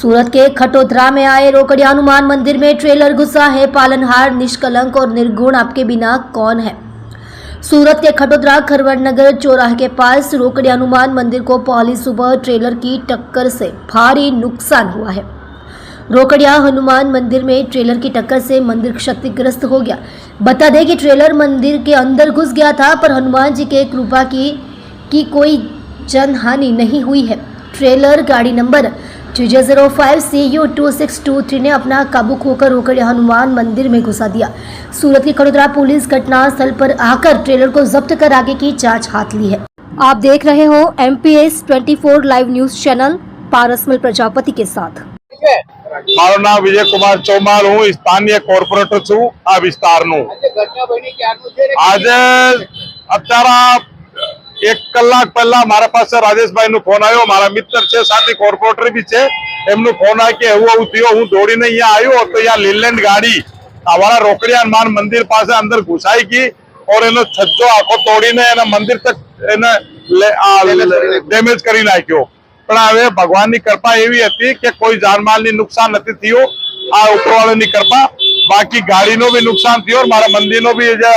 सूरत के खटोदरा में आए रोकड़िया हनुमान मंदिर में ट्रेलर घुसा है। पालनहार निष्कलंक और निर्गुण आपके बिना कौन है। सूरत के खटोदरा खरवड़ नगर चौराहे के पास रोकड़िया हनुमान मंदिर को पहली सुबह ट्रेलर की टक्कर से भारी नुकसान हुआ है। रोकड़िया हनुमान मंदिर में ट्रेलर की टक्कर से मंदिर क्षतिग्रस्त हो गया। बता दें कि ट्रेलर मंदिर के अंदर घुस गया था, पर हनुमान जी के कृपा की कोई जनहानि नहीं हुई है। ट्रेलर गाड़ी नंबर TJ05 CU 2623 ने अपना काबू खोकर रोकड़िया हनुमान मंदिर में घुसा दिया। सूरत की खड़ोदरा पुलिस घटना स्थल पर आकर ट्रेलर को जब्त कर आगे की जांच हाथ ली है। आप देख रहे हो MPS 24 live news channel Parasmal Prajapati के साथ। મારું નામ વિજય કુમાર ચૌમાલ, હું સ્થાનીય કોર્પોરેટર છું આ વિસ્તારનું। આજે અત્યારે 1 કલાક પહેલા મારા પાસે રાજેશભાઈ નો ફોન આવ્યો। મારા મિત્ર છે, સાથી કોર્પોરેટર બી છે, એમનો ફોન આવ્યો કે એવું થયો। હું દોડીને અહીંયા આવ્યો તો અહીંયા લીલેન્ડ ગાડી અમારા રોકડિયા હનુમાન મંદિર પાસે અંદર ઘુસાઈ ગઈ और એનો છજ્જો આખો તોડીને એના મંદિર તક એને ડેમેજ કરી નાખ્યો। પણ હવે ભગવાનની કૃપા એવી હતી કે કોઈ જાનમાલની નુકસાન નથી થયું, આ ઉપરવાળાની કૃપા। બાકી ગાડીનો બી નુકસાન થયો, મારા મંદિરનો બી જે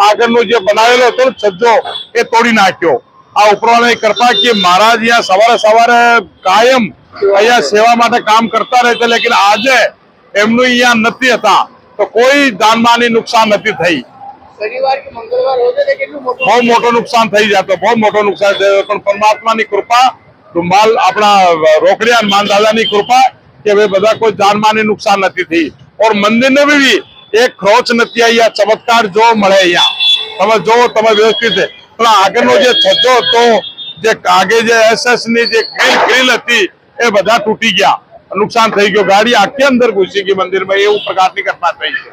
આગળનો જે બનાવેલો હતો છજ્જો એ તોડી નાખ્યો। આ ઉપરવાળાની કૃપા કે મહારાજ અહીંયા સવારે સવારે કાયમ અહીંયા સેવા માટે કામ કરતા રહે છે, લેકિન આજે એમનું અહીંયા નથી હતા તો કોઈ જાનમાલની નુકસાન નથી થઈ। शनिवार की मंगलवार होते थे કેટલું બહુ મોટો નુકસાન થઈ જતો, બહુ મોટો નુકસાન થયો। પણ પરમાત્માની કૃપા, માલ આપણા રોકડિયા હનુમાન દાદાની કૃપા કે ભાઈ બધા કોઈ જાનમાલની नुकसान નથી થઈ। और मंदिर ने भी एक खरोच નથી आई। चमत्कार जो મળે અહીંયા તમે જો તમે વ્યવસ્થિત છે, પણ આગળનો જે છજ્જો હતો, જે આગે જે SS ની જે ગ્રીલ હતી એ બધા તૂટી ગયા, નુકસાન થઈ ગયો। ગાડી આખી અંદર ઘૂસી ગઈ મંદિરમાં, એવું પ્રકારની ઘટના થઈ છે।